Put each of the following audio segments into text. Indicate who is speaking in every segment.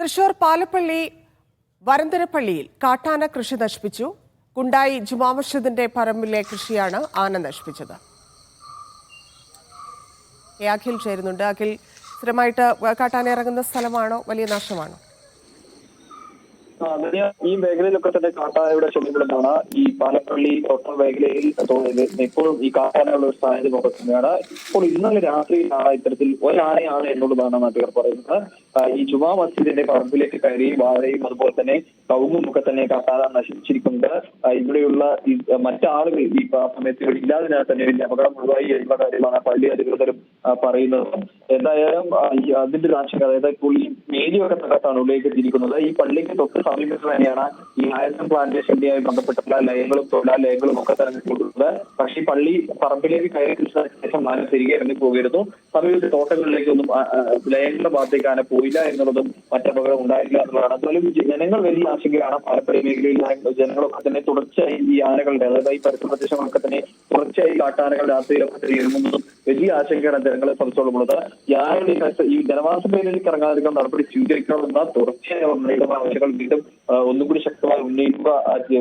Speaker 1: തൃശൂർ പാലപ്പള്ളി വരന്തരപ്പള്ളിയിൽ കാട്ടാന കൃഷി നശിപ്പിച്ചു. കുണ്ടായി ജുമാ മസ്ജിദിന്റെ പറമ്പിലെ കൃഷിയാണ് ആന നശിപ്പിച്ചത്. അഖിൽ ചേരുന്നുണ്ട്. അഖിൽ, സ്ഥിരമായിട്ട് കാട്ടാന ഇറങ്ങുന്ന സ്ഥലമാണോ? വലിയ നാശമാണോ?
Speaker 2: ഈ മേഖലയിലൊക്കെ തന്നെ കാട്ടാനയുടെ ശല്യപ്പെടുന്നതാണ്. ഈ പാലപ്പള്ളി തൊട്ട മേഖലയിൽ ഇപ്പോഴും ഈ കാട്ടാനയുള്ള ഒരു സാഹചര്യം ഒക്കെ തന്നെയാണ്. ഇപ്പോൾ ഇന്നലെ രാത്രിയിലാണ് ഇത്തരത്തിൽ ഒരാനയാണ് എന്നുള്ളതാണ് നാട്ടുകാർ പറയുന്നത്. ഈ ജുമാ മസ്ജിദിന്റെ പറമ്പിലേക്ക് കയറി വാഴയും അതുപോലെ തന്നെ കവുങ്ങും ഒക്കെ തന്നെ കാട്ടാന നശിപ്പിച്ചിരിക്കുന്നത്. ഇവിടെയുള്ള മറ്റാളുകൾ ഈ സമയത്ത് ഇവിടെ ഇല്ലാതിനാൽ തന്നെ വലിയ അപകടം ഒഴിവായി എന്നുള്ള കാര്യമാണ് പള്ളി അധികൃതരും പറയുന്നത്. എന്തായാലും അതിന്റെ ആശങ്ക, അതായത് ഇപ്പോൾ ഈ മേലിയൊക്കെ തകർത്താണ് ഉള്ളിലേക്ക് എത്തിയിരിക്കുന്നത്. ഈ പള്ളിക്ക് തൊട്ട് സമീപത്ത് തന്നെയാണ് ഈ ആയസം പ്ലാന്റേഷന്റെയായി ബന്ധപ്പെട്ടുള്ള ലയങ്ങളും തൊഴിലാലയങ്ങളും ഒക്കെ തന്നെ കൊടുക്കുന്നത്. പക്ഷേ ഈ പള്ളി പറമ്പിലേക്ക് കയറി കൃഷിക്ക് ശേഷം ആന തിരികെ ഇറങ്ങി പോകുകയായിരുന്നു. സമീപത്തെ തോട്ടങ്ങളിലേക്കൊന്നും ലയങ്ങളുടെ ഭാഗത്തേക്ക് ആന പോയില്ല എന്നുള്ളതും മറ്റപകടം ഉണ്ടായില്ല എന്നുള്ളതാണ്. അതുപോലെ ജനങ്ങൾ വലിയ ആശങ്കയാണ്. പാലപ്പള്ളി മേഖലയിൽ ജനങ്ങളൊക്കെ തന്നെ തുടർച്ചയായി ഈ ആനകളുടെ, അതായത് ഈ പരിസര പ്രദേശങ്ങളൊക്കെ തന്നെ തുടർച്ചയായി കാട്ടാനകൾ രാത്രിയിലൊക്കെ തന്നെ ഇറങ്ങുന്നതും വലിയ ആശങ്കയാണ് ജനങ്ങളെ സംബന്ധിച്ചോളുള്ളത്. ഈ ജനവാസ മേഖലയിലേക്ക് ഇറങ്ങാതിരിക്കാൻ നടപടി സ്വീകരിക്കണമെന്ന തുടർച്ചയായ ആവശ്യങ്ങൾ വീണ്ടും ഒന്നുകൂടി ശക്തമായി ഉന്നയിക്കുക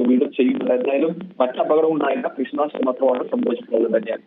Speaker 2: വീണ്ടും ചെയ്യുന്നത്. എന്തായാലും മറ്റപകടം ഉണ്ടായില്ല, കൃഷിനാശം മാത്രമാണ് സംഭവിച്ചിട്ടുള്ളത് തന്നെയാണ്.